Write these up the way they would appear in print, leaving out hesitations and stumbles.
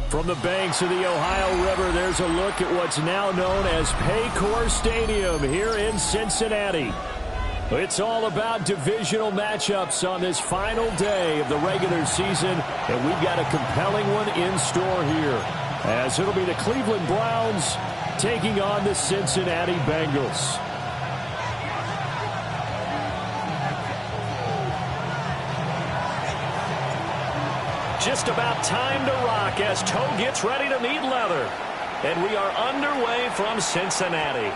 From the banks of the Ohio River, there's a look at what's now known as Paycor Stadium here in Cincinnati. It's all about divisional matchups on this final day of the regular season, and we've got a compelling one in store here, as it'll be the Cleveland Browns taking on the Cincinnati Bengals. Just about time to rock as toe gets ready to meet leather. And we are underway from Cincinnati.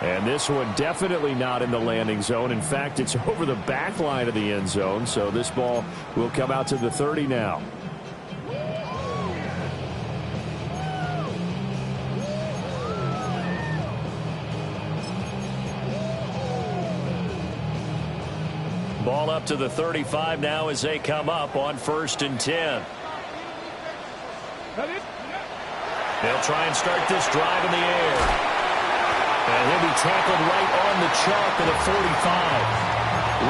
And this one definitely not in the landing zone. In fact, it's over the back line of the end zone. So this ball will come out to the 30 now. Ball up to the 35 now as they come up on 1st and 10. They'll try and start this drive in the air. And he'll be tackled right on the chalk of the 45.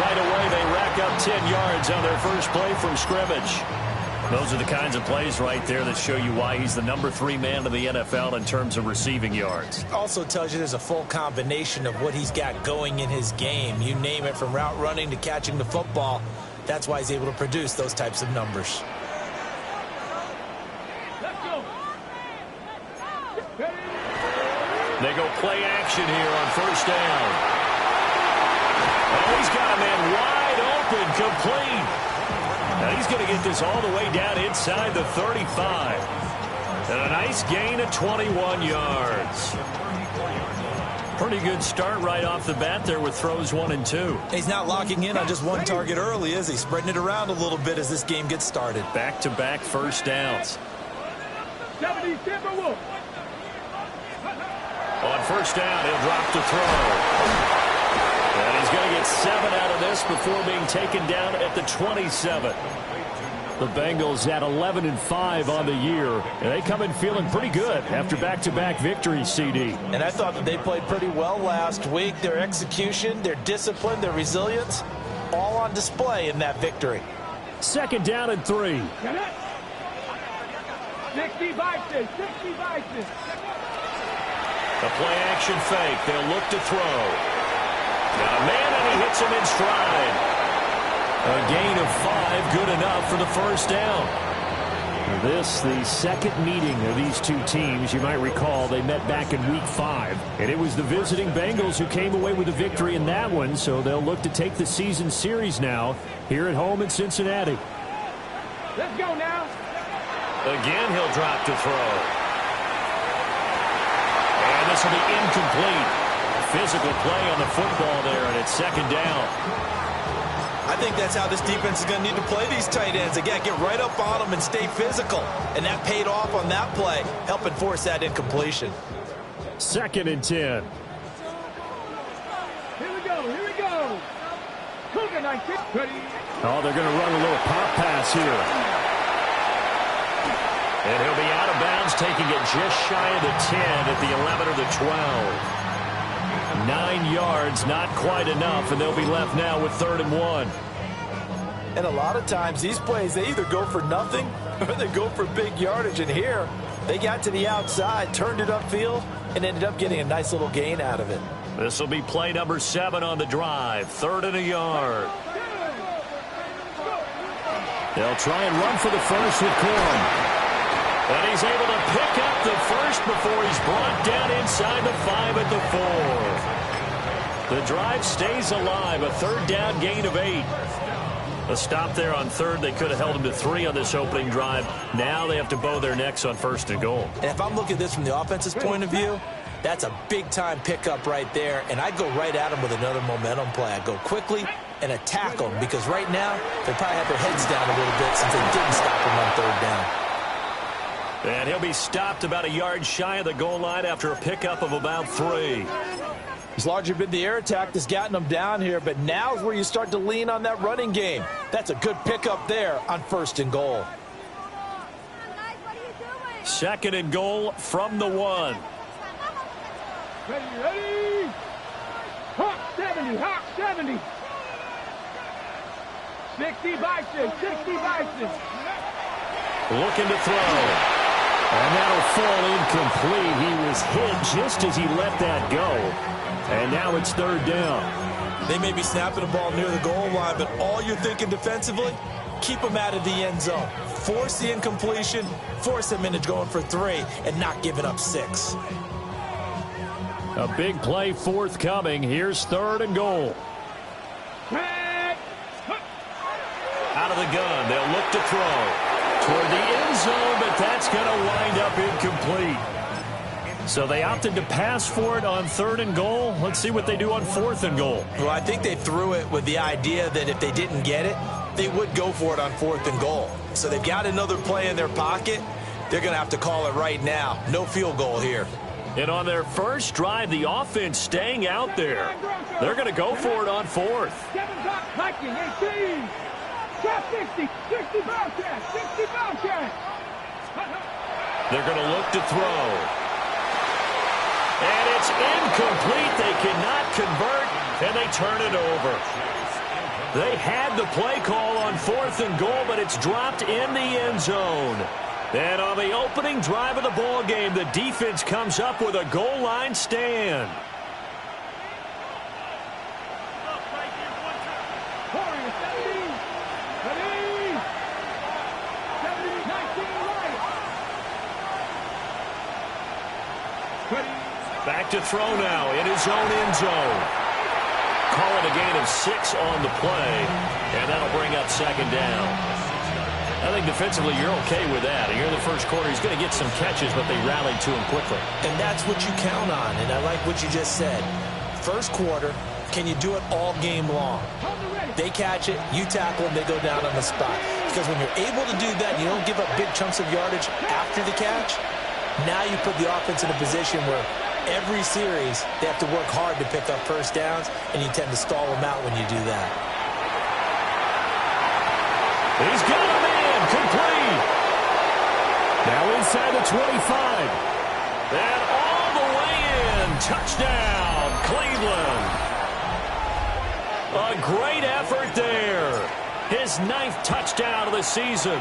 Right away, they rack up 10 yards on their first play from scrimmage. Those are the kinds of plays right there that show you why he's the number 3 man in the NFL in terms of receiving yards. Also tells you there's a full combination of what he's got going in his game. You name it, from route running to catching the football. That's why he's able to produce those types of numbers. They go play action here on 1st down. Oh, he's got a man wide open, complete. Now he's going to get this all the way down inside the 35. And a nice gain of 21 yards. Pretty good start right off the bat there with throws 1 and 2. He's not locking in on just one target early, is he? Spreading it around a little bit as this game gets started. Back-to-back first downs. On 1st down, he'll drop to throw. And he's going to get 7 out of this before being taken down at the 27. The Bengals at 11-5 on the year. And they come in feeling pretty good after back-to-back victories, CD. And I thought that they played pretty well last week. Their execution, their discipline, their resilience, all on display in that victory. 2nd down and 3. 65. A play-action fake. They'll look to throw. Got a man, and he hits him in stride. A gain of 5, good enough for the 1st down. This, the second meeting of these two teams. You might recall they met back in Week 5. And it was the visiting Bengals who came away with a victory in that one. So they'll look to take the season series now here at home in Cincinnati. Let's go now. Again, he'll drop to throw. And this will be incomplete. Physical play on the football there, and it's 2nd down. I think that's how this defense is going to need to play these tight ends. Again, get right up on them and stay physical. And that paid off on that play, helping force that incompletion. 2nd and 10. Here we go. Cougar 19. Oh, they're going to run a little pop pass here. And he'll be out of bounds, taking it just shy of the 10 at the 11 or the 12. 9 yards, not quite enough, and they'll be left now with 3rd and 1. And a lot of times these plays, they either go for nothing or they go for big yardage. And here, they got to the outside, turned it upfield, and ended up getting a nice little gain out of it. This will be play number 7 on the drive. 3rd and a yard. They'll try and run for the first with Corn. And he's able to pick up the first before he's brought down inside the 5 at the 4. The drive stays alive. A 3rd down gain of 8. A stop there on 3rd. They could have held him to 3 on this opening drive. Now they have to bow their necks on 1st and goal. And if I'm looking at this from the offense's point of view, that's a big-time pickup right there. And I'd go right at him with another momentum play. I'd go quickly and attack them, because right now they probably have their heads down a little bit since they didn't stop him on 3rd down. And he'll be stopped about a yard shy of the goal line after a pickup of about 3. It's largely been the air attack that's gotten them down here, but now's where you start to lean on that running game. That's a good pickup there on 1st and goal. 2nd and goal from the 1. Ready. Hawk 70, Hawk 70. 60 Bison, 60 Bison. Looking to throw. And that'll fall incomplete. He was hit just as he let that go. And now it's third down. They may be snapping the ball near the goal line, but all you're thinking defensively, keep them out of the end zone. Force the incompletion, force them into going for 3, and not giving up 6. A big play forthcoming. Here's third and goal. Out of the gun. They'll look to throw toward the end zone, but that's going to wind up incomplete. So they opted to pass for it on third and goal. Let's see what they do on fourth and goal. Well, I think they threw it with the idea that if they didn't get it, they would go for it on fourth and goal. So they've got another play in their pocket. They're going to have to call it right now. No field goal here. And on their first drive, the offense staying out there. They're going to go for it on fourth. 7 top hiking, 18. Top 60, 60 Bobcat, 60 Bobcat. They're going to look to throw. And it's incomplete. They cannot convert, and they turn it over. They had the play call on fourth and goal, but it's dropped in the end zone. And on the opening drive of the ball game, the defense comes up with a goal line stand. Back to throw now in his own end zone. Call it a gain of 6 on the play, and that'll bring up second down. I think defensively you're okay with that. Here in the first quarter, he's going to get some catches, but they rallied to him quickly. And that's what you count on, and I like what you just said. First quarter, can you do it all game long? They catch it, you tackle them, they go down on the spot. Because when you're able to do that, you don't give up big chunks of yardage after the catch. Now you put the offense in a position where every series they have to work hard to pick up first downs, and you tend to stall them out when you do that. He's got him in, complete. Now inside the 25. And all the way in, touchdown, Cleveland. A great effort there. His 9th touchdown of the season.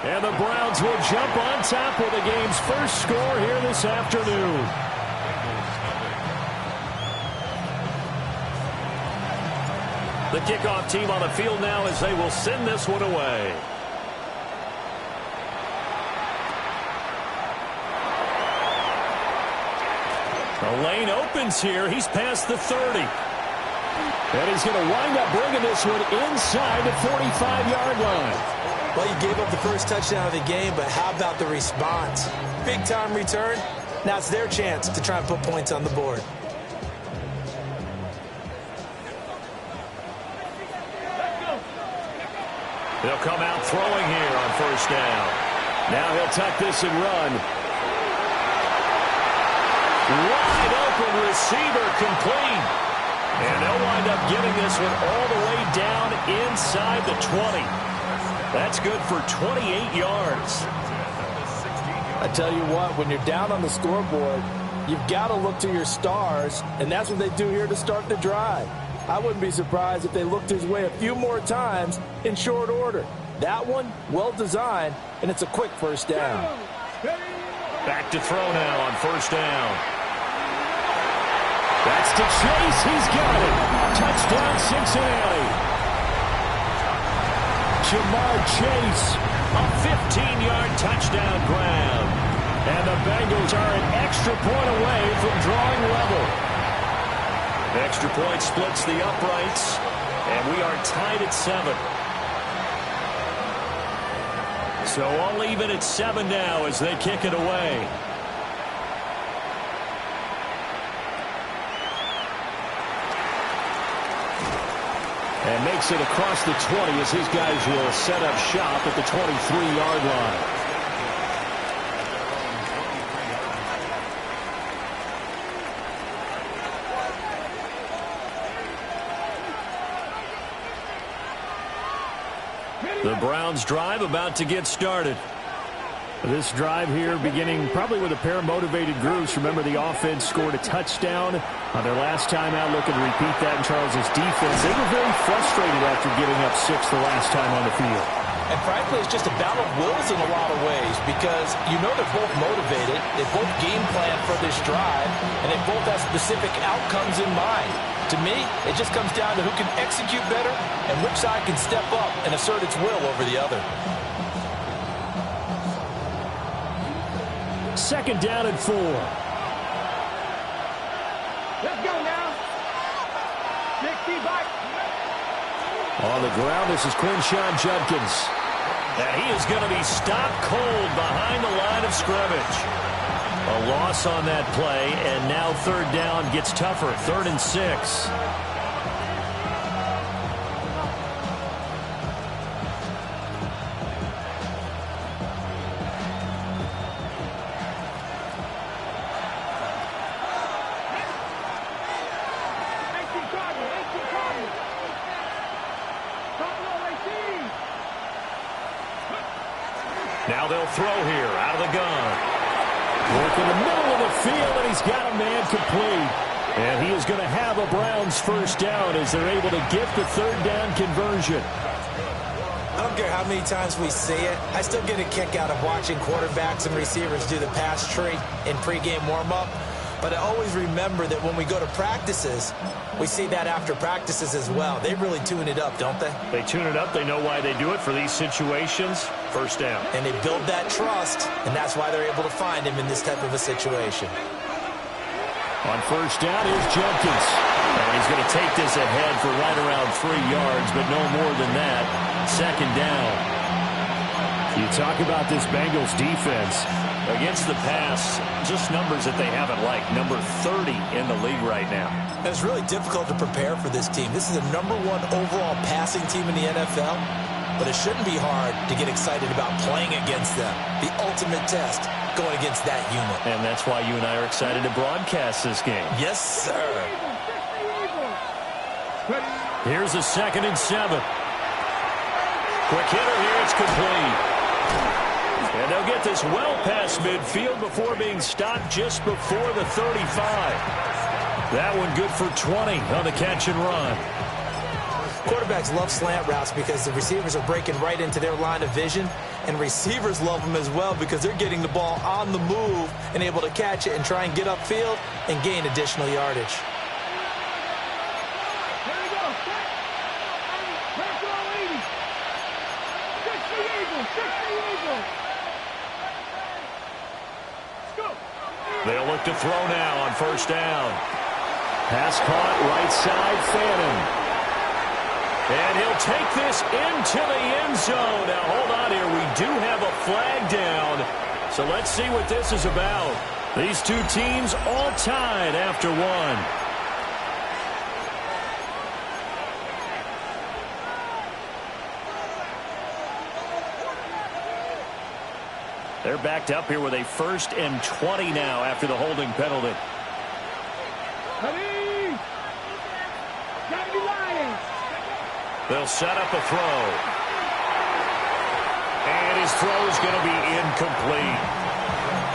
And the Browns will jump on top with the game's first score here this afternoon. The kickoff team on the field now as they will send this one away. The lane opens here. He's past the 30. And he's going to wind up bringing this one inside the 45-yard line. Well, you gave up the first touchdown of the game, but how about the response? Big-time return. Now it's their chance to try and put points on the board. They'll come out throwing here on first down. Now he'll tuck this and run. Wide open receiver complete. And they'll wind up getting this one all the way down inside the 20. That's good for 28 yards. I tell you what, when you're down on the scoreboard, you've got to look to your stars, and that's what they do here to start the drive. I wouldn't be surprised if they looked his way a few more times in short order. That one, well designed, and it's a quick first down. Back to throw now on first down. That's to Chase. He's got it. Touchdown, Cincinnati. Jamar Chase, a 15-yard touchdown grab. And the Bengals are an extra point away from drawing level. Extra point splits the uprights, and we are tied at 7. So all even at 7 now as they kick it away. And makes it across the 20 as his guys will set up shop at the 23-yard line. The Browns drive about to get started. This drive here beginning probably with a pair of motivated groups. Remember, the offense scored a touchdown on their last time out. Looking to repeat that in Charles's defense. They were very frustrated after giving up 6 the last time on the field. And frankly, it's just a battle of wills in a lot of ways because you know they're both motivated. They both game plan for this drive, and they both have specific outcomes in mind. To me, it just comes down to who can execute better and which side can step up and assert its will over the other. Second down and 4. Let's go now. 60 back. On the ground, this is Shawn Judkins. And he is going to be stopped cold behind the line of scrimmage. A loss on that play, and now third down gets tougher. 3rd and 6. Now they'll throw here out of the gun. Work in the middle of the field, and he's got a man complete. And he is going to have a Browns first down as they're able to get the third down conversion. I don't care how many times we see it. I still get a kick out of watching quarterbacks and receivers do the pass tree in pregame warm-up. But I always remember that when we go to practices, we see that after practices as well. They really tune it up, don't they? They tune it up. They know why they do it for these situations. First down. And they build that trust, and that's why they're able to find him in this type of a situation. On first down is Judkins. And he's going to take this ahead for right around 3 yards, but no more than that. Second down. You talk about this Bengals defense. Against the pass, just numbers that they haven't liked. Number 30 in the league right now. It's really difficult to prepare for this team. This is a #1 overall passing team in the NFL, but it shouldn't be hard to get excited about playing against them. The ultimate test, going against that unit. And that's why you and I are excited to broadcast this game. Yes, sir. Here's a 2nd and 7. Quick hitter here, it's complete. And they'll get this well past midfield before being stopped just before the 35. That one good for 20 on the catch and run. Quarterbacks love slant routes because the receivers are breaking right into their line of vision, and receivers love them as well because they're getting the ball on the move and able to catch it and try and get upfield and gain additional yardage. They'll look to throw now on first down. Pass caught right side, Fannin. And he'll take this into the end zone. Now, hold on here. We do have a flag down. So let's see what this is about. These two teams all tied after one. They're backed up here with a 1st and 20 now after the holding penalty. They'll set up a throw. And his throw is going to be incomplete.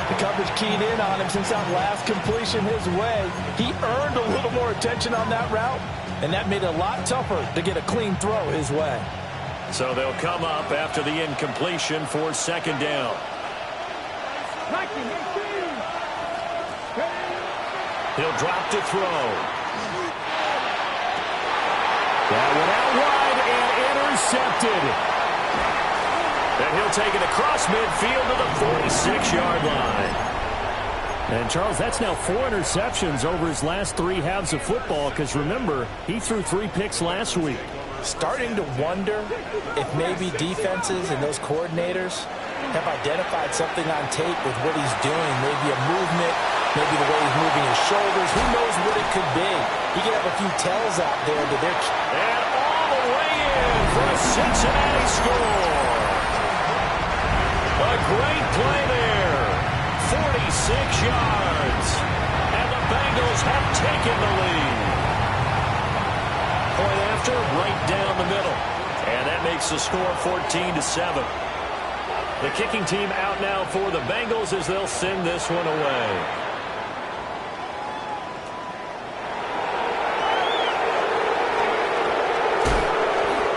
The coverage keyed in on him since that last completion his way. He earned a little more attention on that route, and that made it a lot tougher to get a clean throw his way. So they'll come up after the incompletion for 2nd down. He'll drop to throw. That one out wide and intercepted. And he'll take it across midfield to the 46-yard line. And, Charles, that's now 4 interceptions over his last 3 halves of football because, remember, he threw 3 picks last week. Starting to wonder if maybe defenses and those coordinators have identified something on tape with what he's doing. Maybe a movement, maybe the way he's moving his shoulders. Who knows what it could be? He could have a few tells out there that they're... And all the way in for a Cincinnati score. A great play there. 46 yards. And the Bengals have taken the lead. Point after, right down the middle. And that makes the score 14-7. The kicking team out now for the Bengals as they'll send this one away.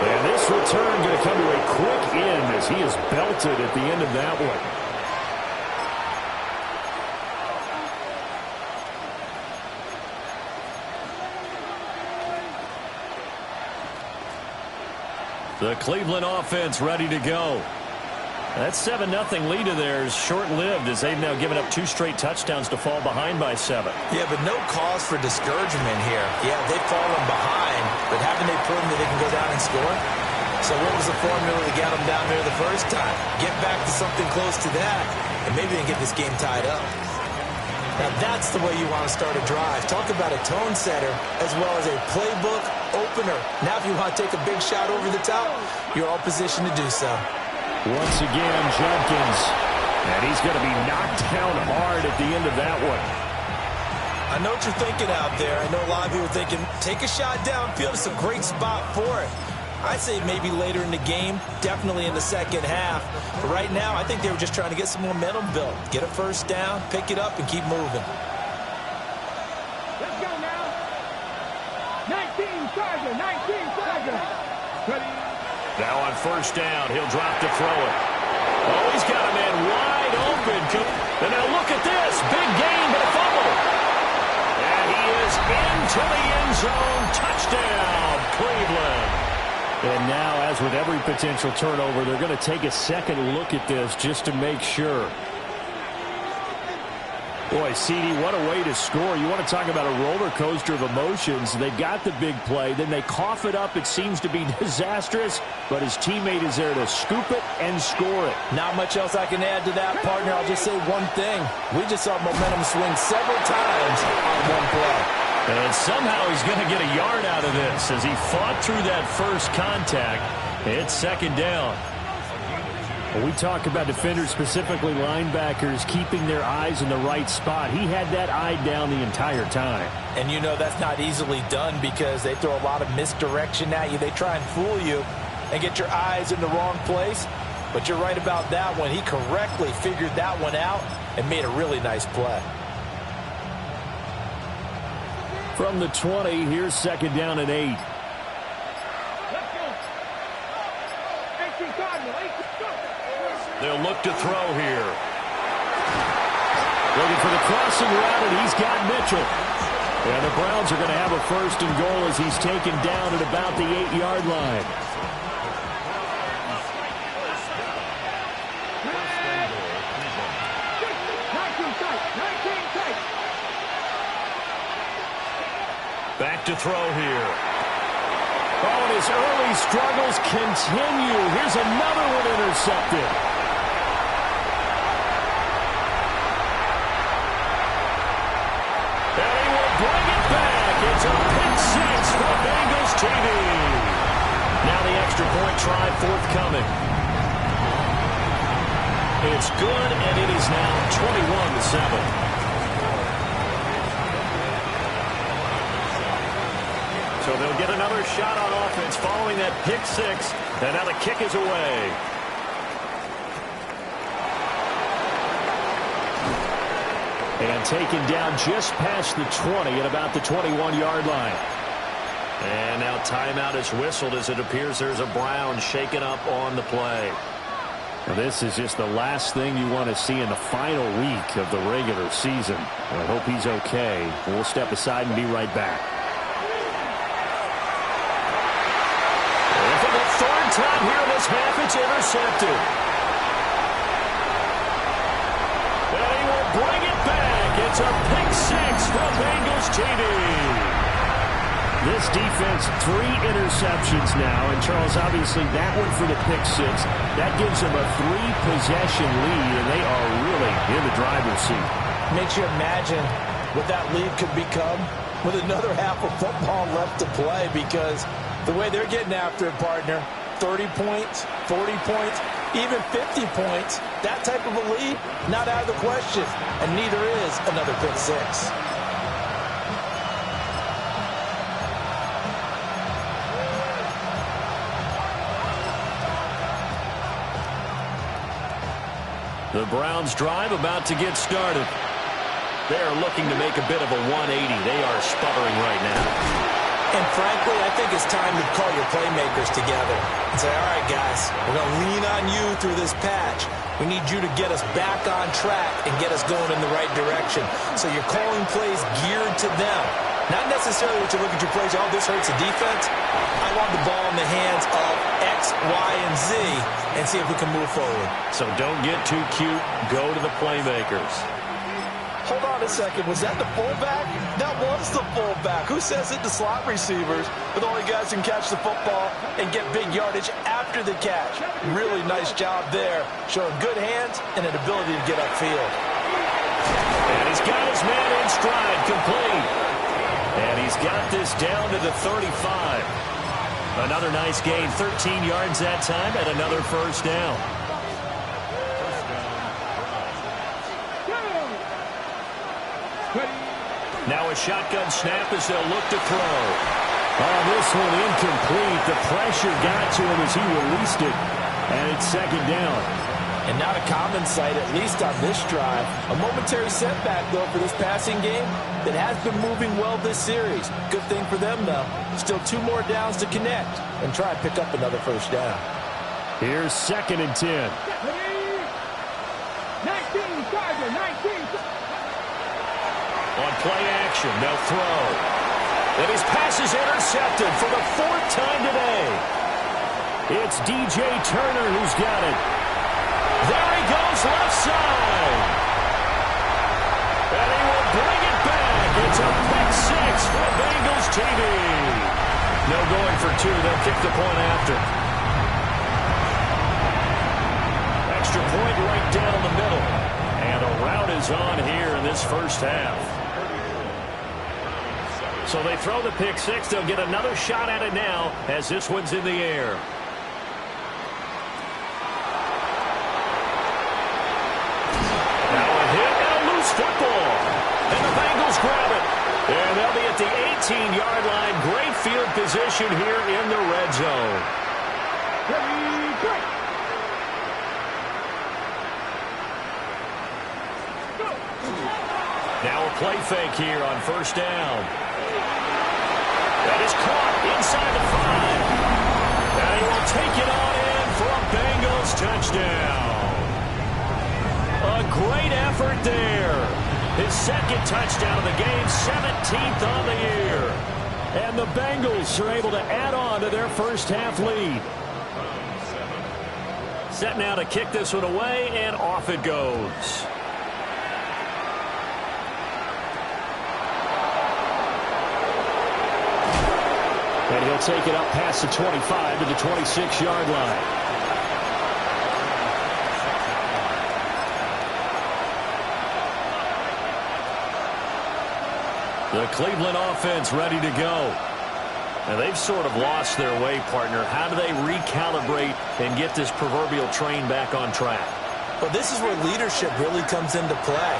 And this return going to come to a quick end as he is belted at the end of that one. The Cleveland offense ready to go. That 7-0 lead of theirs short-lived as they've now given up 2 straight touchdowns to fall behind by 7. Yeah, but no cause for discouragement here. Yeah, they've fallen behind, but haven't they proven that they can go down and score? So what was the formula that got them down there the first time? Get back to something close to that, and maybe they can get this game tied up. Now that's the way you want to start a drive. Talk about a tone setter as well as a playbook opener. Now if you want to take a big shot over the top, you're all positioned to do so. Once again, Jenkins. And he's going to be knocked down hard at the end of that one. I know what you're thinking out there. I know a lot of you are thinking, take a shot downfield. It's a great spot for it. I'd say maybe later in the game, definitely in the second half. But right now, I think they were just trying to get some momentum built. Get a first down, pick it up, and keep moving. Let's go now. 19 Charger, 19 Charger. Ready? Now on first down, he'll drop to throw it. Oh, he's got a man wide open. And now look at this. Big gain, but a fumble. And he is into the end zone. Touchdown, Cleveland. And now, as with every potential turnover, they're going to take a second look at this just to make sure. Boy, CD, what a way to score. You want to talk about a roller coaster of emotions. They've got the big play. Then they cough it up. It seems to be disastrous, but his teammate is there to scoop it and score it. Not much else I can add to that, partner. I'll just say one thing. We just saw momentum swing several times on one play. And somehow he's going to get a yard out of this as he fought through that first contact. It's second down. When we talk about defenders, specifically linebackers, keeping their eyes in the right spot. He had that eye down the entire time. And you know that's not easily done because they throw a lot of misdirection at you. They try and fool you and get your eyes in the wrong place. But you're right about that one. He correctly figured that one out and made a really nice play. From the 20, here's second down and 8. They'll look to throw here. Looking for the crossing route, and he's got Mitchell. And the Browns are going to have a first and goal as he's taken down at about the 8-yard line. Back to throw here. Oh, and his early struggles continue. Here's another one intercepted. And he will bring it back. It's a pick six for Bengals TV. Now the extra point try forthcoming. It's good, and it is now 21-7. So they'll get another shot on offense following that pick six. And now the kick is away. And taken down just past the 20 at about the 21-yard line. And now timeout is whistled as it appears there's a Brown shaken up on the play. Now this is just the last thing you want to see in the final week of the regular season. I hope he's okay. We'll step aside and be right back. Third time here in this half, it's intercepted. And he will bring it back. It's a pick six from Bengals TV. This defense, 3 interceptions now. And, Charles, obviously that one for the pick six. That gives them a 3-possession lead, and they are really in the driver's seat. Makes you imagine what that lead could become with another half of football left to play because the way they're getting after it, partner, 30 points, 40 points, even 50 points, that type of a lead, not out of the question. And neither is another pick six. The Browns drive about to get started. They're looking to make a bit of a 180. They are sputtering right now. And frankly, I think it's time to call your playmakers together and say, all right, guys, we're going to lean on you through this patch. We need you to get us back on track and get us going in the right direction. So you're calling plays geared to them. Not necessarily what you look at your plays, oh, this hurts the defense. I want the ball in the hands of X, Y, and Z and see if we can move forward. So don't get too cute. Go to the playmakers. Hold on a second. Was that the fullback? That was the fullback. Who says it to slot receivers? But only guys can catch the football and get big yardage after the catch. Really nice job there, showing good hands and an ability to get upfield. And he's got his man in stride, complete. And he's got this down to the 35. Another nice gain, 13 yards that time, and another first down. Now a shotgun snap as they'll look to throw. Oh, this one incomplete. The pressure got to him as he released it. And it's second down. And not a common sight, at least on this drive. A momentary setback, though, for this passing game that has been moving well this series. Good thing for them, though. Still 2 more downs to connect and try and pick up another first down. Here's 2nd and 10. 19, Charger, 19. On play action, they'll throw. And his pass is intercepted for the 4th time today. It's DJ Turner who's got it. There he goes, left side. And he will bring it back. It's a pick 6 for Bengals TV. No going for 2. They'll kick the point after. Extra point right down the middle. And a rout is on here in this first half. So they throw the pick 6. They'll get another shot at it now as this one's in the air. Football. And the Bengals grab it. And they'll be at the 18-yard line. Great field position here in the red zone. Now a play fake here on first down. That is caught inside the 5. And he will take it on in for a Bengals touchdown. A great effort there. His 2nd touchdown of the game, 17th on the year. And the Bengals are able to add on to their first half lead. Set now to kick this one away, and off it goes. And he'll take it up past the 25 to the 26-yard line. The Cleveland offense ready to go. And they've sort of lost their way, partner. How do they recalibrate and get this proverbial train back on track? Well, this is where leadership really comes into play.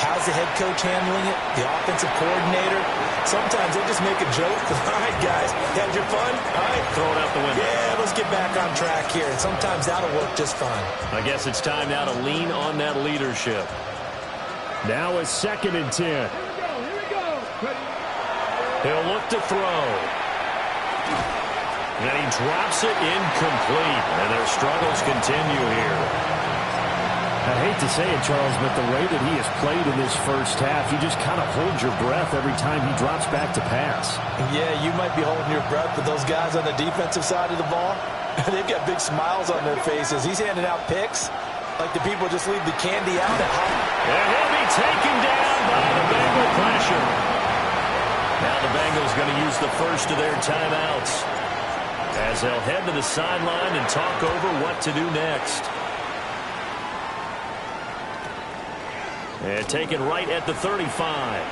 How's the head coach handling it? The offensive coordinator? Sometimes they just make a joke. All right, guys, had your fun? All right. Throw it out the window. Yeah, let's get back on track here. And sometimes that'll work just fine. I guess it's time now to lean on that leadership. Now it's 2nd and 10. He'll look to throw. And he drops it incomplete. And their struggles continue here. I hate to say it, Charles, but the way that he has played in this first half, you just kind of hold your breath every time he drops back to pass. Yeah, you might be holding your breath, but those guys on the defensive side of the ball, they've got big smiles on their faces. He's handing out picks like the people just leave the candy out at home. And he'll be taken down by the Bengal pressure. Now the Bengals going to use the first of their timeouts as they'll head to the sideline and talk over what to do next. And taken right at the 35.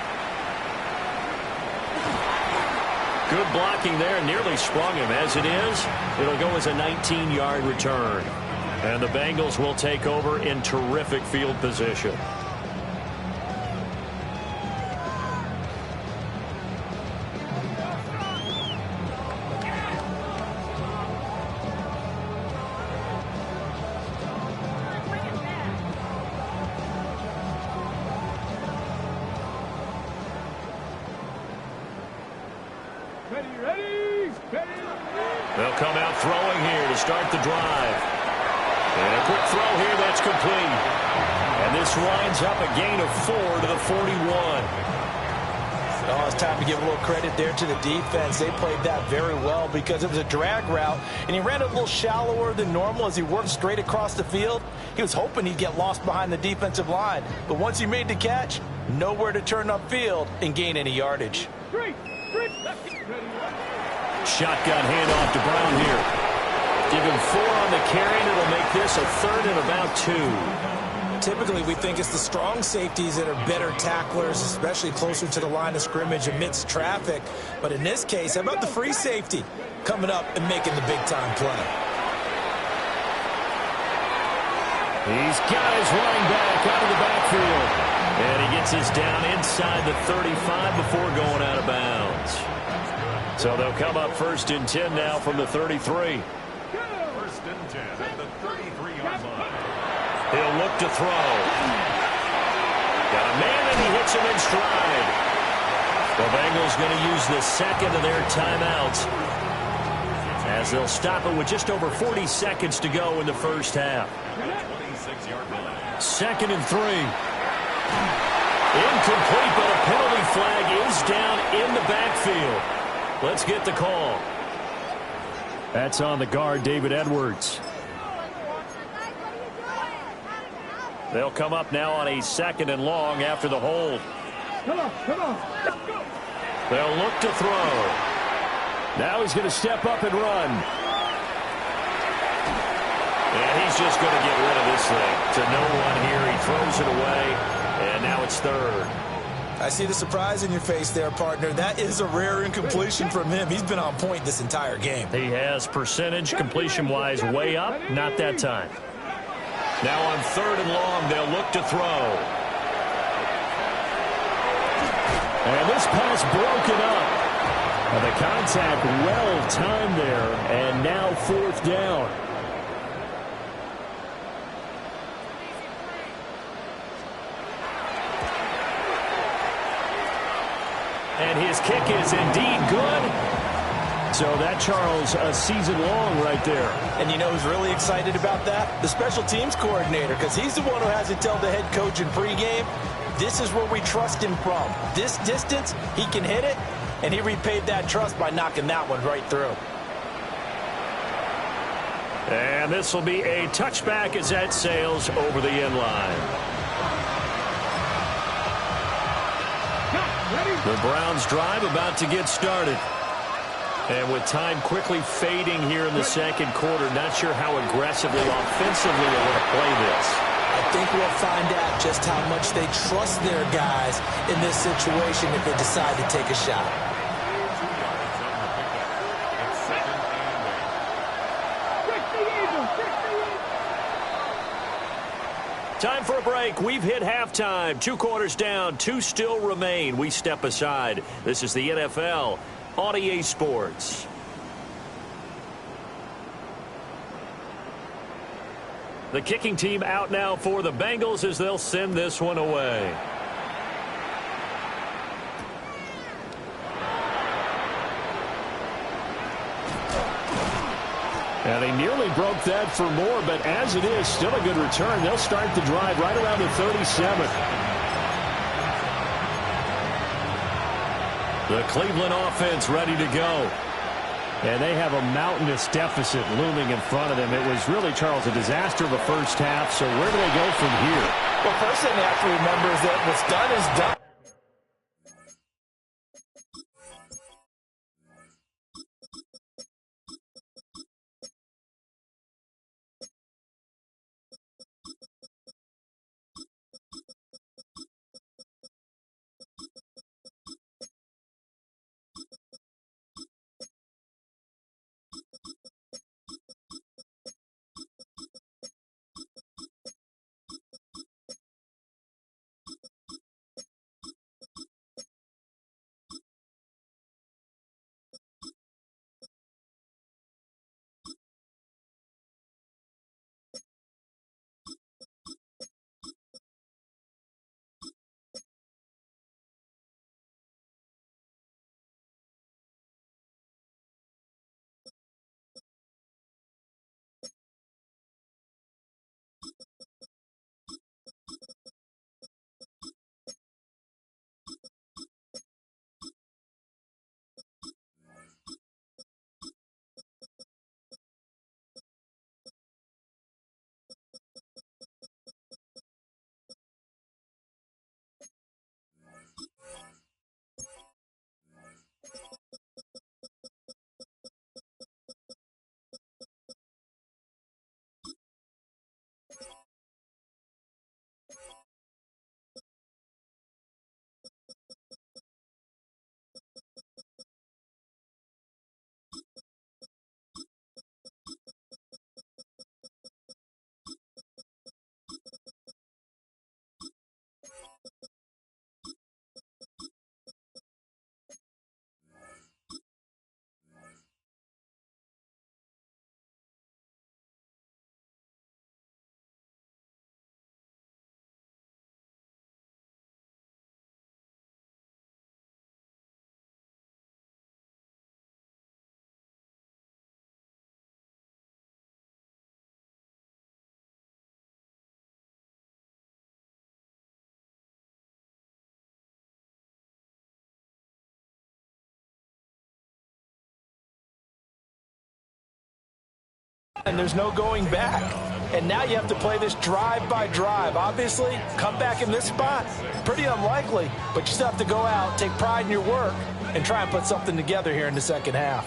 Good blocking there, nearly sprung him. As it is, it'll go as a 19-yard return. And the Bengals will take over in terrific field position. Ready. They'll come out throwing here to start the drive. And a quick throw here that's complete. And this winds up a gain of 4 to the 41. Oh, it's time to give a little credit there to the defense. They played that very well because it was a drag route, and he ran a little shallower than normal as he worked straight across the field. He was hoping he'd get lost behind the defensive line, but once he made the catch, nowhere to turn upfield and gain any yardage. Shotgun handoff to Brown here. Give him 4 on the carry, and it'll make this a 3rd and about 2. Typically, we think it's the strong safeties that are better tacklers, especially closer to the line of scrimmage amidst traffic. But in this case, how about the free safety coming up and making the big-time play? He's got his running back out of the backfield. And he gets this down inside the 35 before going out of bounds. So they'll come up 1st and 10 now from the 33. 1st and 10 at the 33-yard line. He'll look to throw. Got a man, and he hits him in stride. The Bengals going to use the second of their timeouts as they'll stop it with just over 40 seconds to go in the first half. 26-yard line. 2nd and 3. Incomplete, but a penalty flag is down in the backfield. Let's get the call. That's on the guard, David Edwards. They'll come up now on a 2nd and long after the hold. Come on. Let's go. They'll look to throw. Now he's going to step up and run. And he's just going to get rid of this thing. To no one here. He throws it away. And now it's 3rd. I see the surprise in your face there, partner. That is a rare incompletion from him. He's been on point this entire game. He has percentage completion-wise way up. Not that time. Now on 3rd and long, they'll look to throw. And this pass broken up. And the contact well timed there. And now 4th down. And his kick is indeed good. So that, Charles, a season long right there. And you know who's really excited about that? The special teams coordinator, because he's the one who has to tell the head coach in pregame, this is where we trust him from. This distance, he can hit it, and he repaid that trust by knocking that one right through. And this will be a touchback as that sails over the end line. The Browns drive about to get started. And with time quickly fading here in the 2nd quarter, not sure how aggressively, offensively they want to play this. I think we'll find out just how much they trust their guys in this situation if they decide to take a shot. 60 Time for a break. We've hit halftime. 2 quarters down. 2 still remain. We step aside. This is the NFL on EA Sports. The kicking team out now for the Bengals as they'll send this one away. And they nearly broke that for more, but as it is, still a good return. They'll start the drive right around the 37. The Cleveland offense ready to go. And they have a mountainous deficit looming in front of them. It was really, Charles, a disaster of the first half. So where do they go from here? Well, first thing they have to remember is that what's done is done. And there's no going back. And now you have to play this drive by drive. Obviously, come back in this spot, pretty unlikely, but you still have to go out, take pride in your work, and try and put something together here in the second half.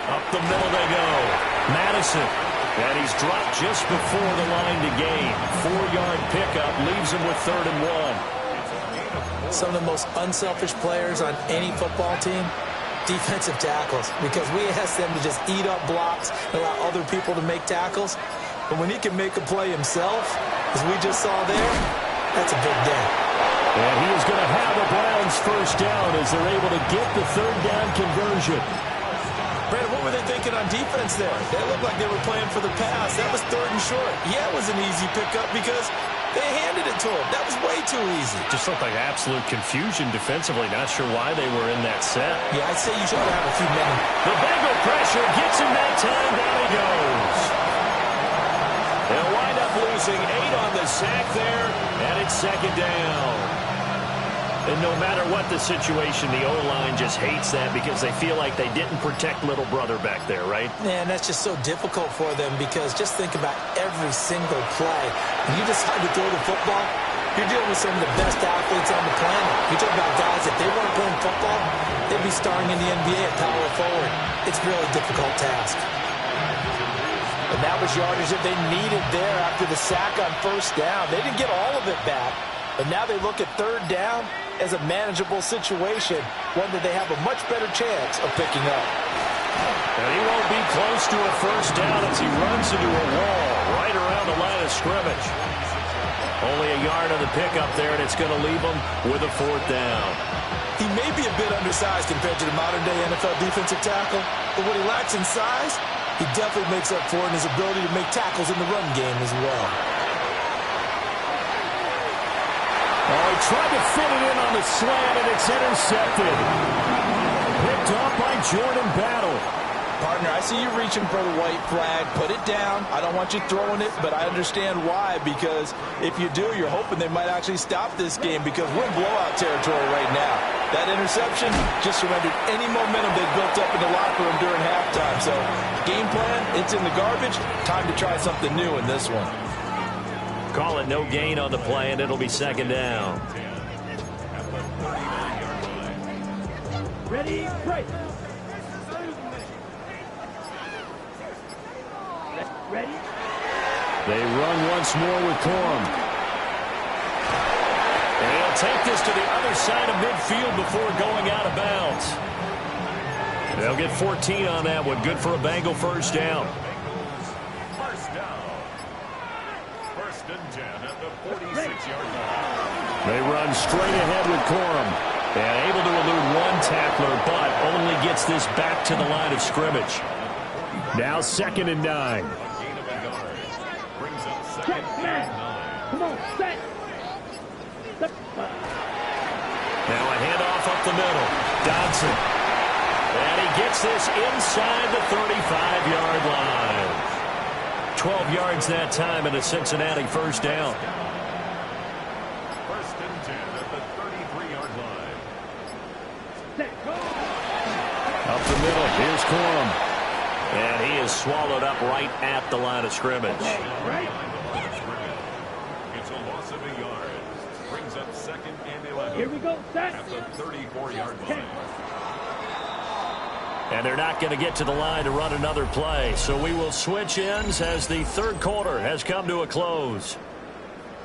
Up the middle they go. Madison. And he's dropped just before the line to gain. 4-yard pickup leaves him with 3rd and 1. Some of the most unselfish players on any football team, defensive tackles, because we ask them to just eat up blocks and allow other people to make tackles. But when he can make a play himself, as we just saw there, that's a big day. And he is going to have the Browns first down as they're able to get the 3rd down conversion. Brandon, what were they thinking on defense there? They looked like they were playing for the pass. That was 3rd and short. Yeah, it was an easy pickup because they handed it to him. That was way too easy. Just looked like absolute confusion defensively. Not sure why they were in that set. Yeah, I'd say you should have a few men. The Bengal pressure gets him that time. Down he goes. They'll wind up losing 8 on the sack there, and it's 2nd down. And no matter what the situation, the O-line just hates that because they feel like they didn't protect little brother back there, right? Man, that's just so difficult for them because just think about every single play. When you decide to throw the football, you're dealing with some of the best athletes on the planet. You're talking about guys, if they weren't playing football, they'd be starring in the NBA at power forward. It's a really difficult task. And that was yardage that they needed there after the sack on 1st down. They didn't get all of it back, but now they look at 3rd down as a manageable situation, one that they have a much better chance of picking up. And he won't be close to a 1st down as he runs into a wall right around the line of scrimmage. Only a yard on the pickup there, and it's going to leave him with a 4th down. He may be a bit undersized compared to the modern-day NFL defensive tackle, but what he lacks in size, he definitely makes up for in his ability to make tackles in the run game as well. Oh, he tried to fit it in on the slant, and it's intercepted. Picked off by Jordan Battle. Partner, I see you reaching for the white flag. Put it down. I don't want you throwing it, but I understand why, because if you do, you're hoping they might actually stop this game because we're in blowout territory right now. That interception just surrendered any momentum they built up in the locker room during halftime. So, game plan, it's in the garbage. Time to try something new in this one. Call it no gain on the play, and it'll be 2nd down. Ready, break. Ready? They run once more with Corum. And he'll take this to the other side of midfield before going out of bounds. They'll get 14 on that one. Good for a Bengal 1st down. 1st down. 1st and 10 at the 46-yard line. They run straight ahead with Corum. And able to elude one tackler, but only gets this back to the line of scrimmage. Now 2nd and 9. Check, man. Come on, set. Now a handoff up the middle. Dodson. And he gets this inside the 35-yard line. 12 yards that time and a Cincinnati 1st down. 1st and 10 at the 33-yard line. Up the middle. Here's Corum. And he is swallowed up right at the line of scrimmage. It's a loss of a yard. Brings up 2nd and 11. Here we go, set. At the 34-yard line. And they're not going to get to the line to run another play. So we will switch ends as the 3rd quarter has come to a close.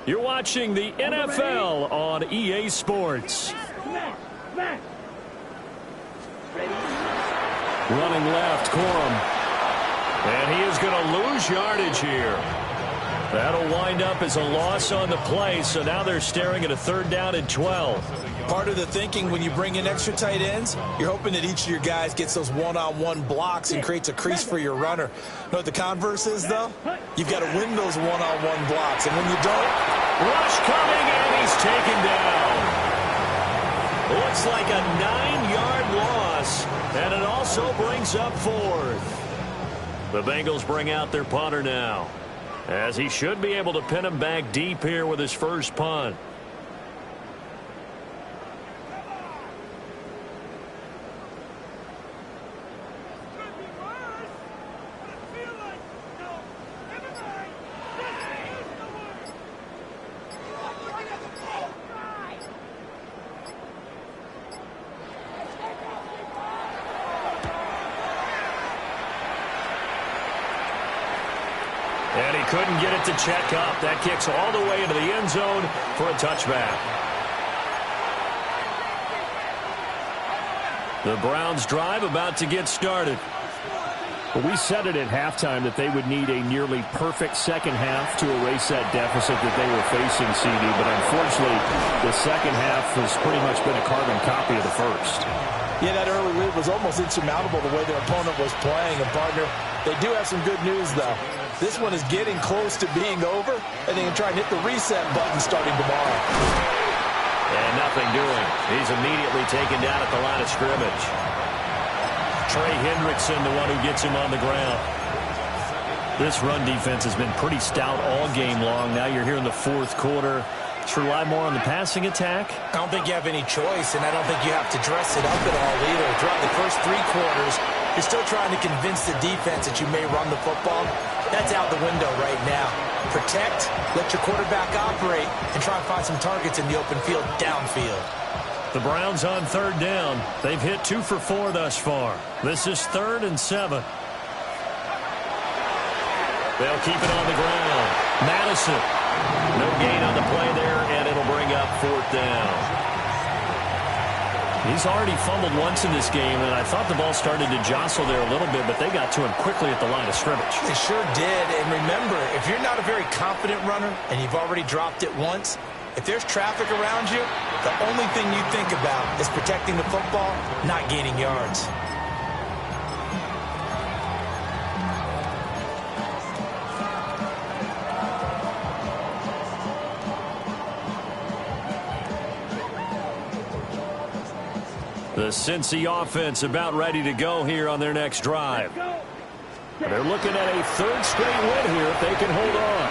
You're watching the NFL on EA Sports. Running left, Corum. And he is going to lose yardage here. That'll wind up as a loss on the play, so now they're staring at a 3rd down and 12. Part of the thinking when you bring in extra tight ends, you're hoping that each of your guys gets those one-on-one blocks and creates a crease for your runner. You know what the converse is, though? You've got to win those one-on-one blocks, and when you don't... Rush coming, and he's taken down. Looks like a 9-yard loss, and it also brings up 4th. The Bengals bring out their punter now, as he should be able to pin him back deep here with his first punt. And he couldn't get it to check up. That kicks all the way into the end zone for a touchback. The Browns drive about to get started. Well, we said it at halftime that they would need a nearly perfect second half to erase that deficit that they were facing, CD. But unfortunately, the second half has pretty much been a carbon copy of the first. Yeah, that early lead was almost insurmountable the way their opponent was playing. And, partner, they do have some good news, though. This one is getting close to being over, and they can try and hit the reset button starting tomorrow. And nothing doing. He's immediately taken down at the line of scrimmage. Trey Hendrickson, the one who gets him on the ground. This run defense has been pretty stout all game long. Now you're here in the fourth quarter. To rely more on the passing attack? I don't think you have any choice, and I don't think you have to dress it up at all either. Throughout the first three quarters, you're still trying to convince the defense that you may run the football. That's out the window right now. Protect, let your quarterback operate, and try and find some targets in the open field downfield. The Browns on third down. They've hit 2 for 4 thus far. This is 3rd and 7. They'll keep it on the ground. Madison. No gain on the play there, and it'll bring up 4th down. He's already fumbled once in this game, and I thought the ball started to jostle there a little bit, but they got to him quickly at the line of scrimmage. They sure did, and remember, if you're not a very confident runner and you've already dropped it once, if there's traffic around you, the only thing you think about is protecting the football, not gaining yards. The Cincy offense about ready to go here on their next drive. They're looking at a 3rd straight win here if they can hold on.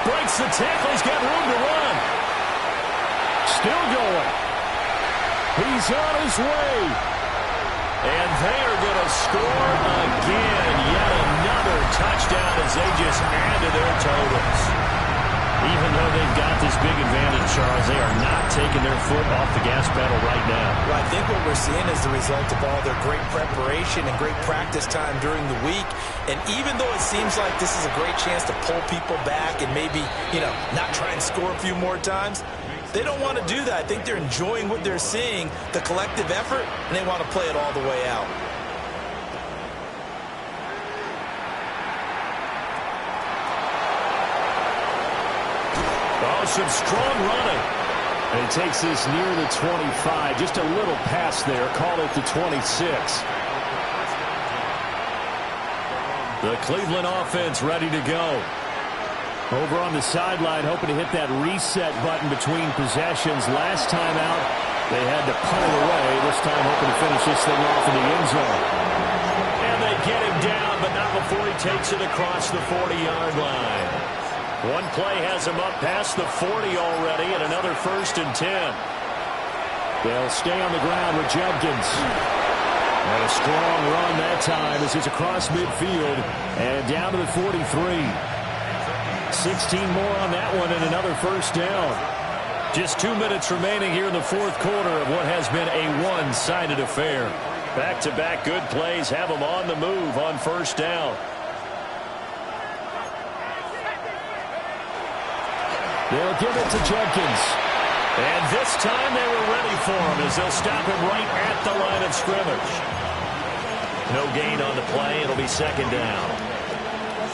Breaks the tackle. He's got room to run. Still going. He's on his way. And they are going to score again. Yet another touchdown as they just add to their totals. Even though they've got this big advantage, Charles, they are not taking their foot off the gas pedal right now. Well, I think what we're seeing is the result of all their great preparation and great practice time during the week. And even though it seems like this is a great chance to pull people back and maybe, not try and score a few more times, they don't want to do that. I think they're enjoying what they're seeing, the collective effort, and they want to play it all the way out. Some strong running. And he takes this near the 25. Just a little pass there. Call it the 26. The Cleveland offense ready to go. Over on the sideline, hoping to hit that reset button between possessions. Last time out, they had to punt it away. This time hoping to finish this thing off in the end zone. And they get him down, but not before he takes it across the 40-yard line. One play has him up past the 40 already, and another 1st and 10. They'll stay on the ground with Judkins. And a strong run that time as he's across midfield and down to the 43. 16 more on that one and another 1st down. Just 2 minutes remaining here in the fourth quarter of what has been a one-sided affair. Back-to-back good plays have them on the move on 1st down. They'll give it to Judkins. And this time they were ready for him as they'll stop him right at the line of scrimmage. No gain on the play. It'll be 2nd down.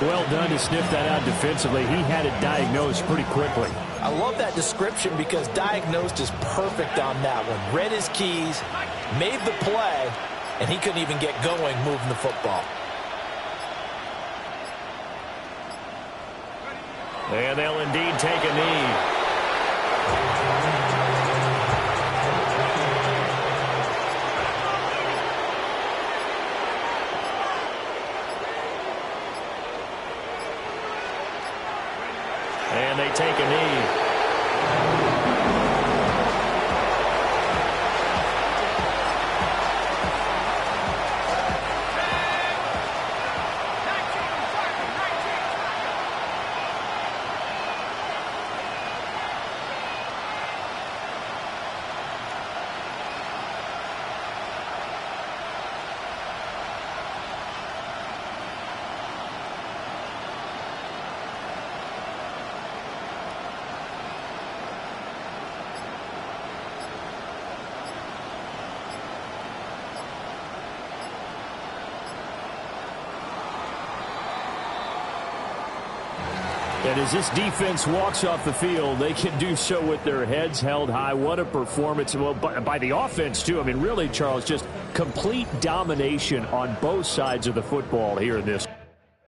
Well done to sniff that out defensively. He had it diagnosed pretty quickly. I love that description because diagnosed is perfect on that one. Read his keys, made the play, and he couldn't even get going moving the football. And they'll indeed take a knee. And they take a knee. And as this defense walks off the field, they can do so with their heads held high. What a performance. Well, by the offense, too. I mean, really, Charles, just complete domination on both sides of the football here in this.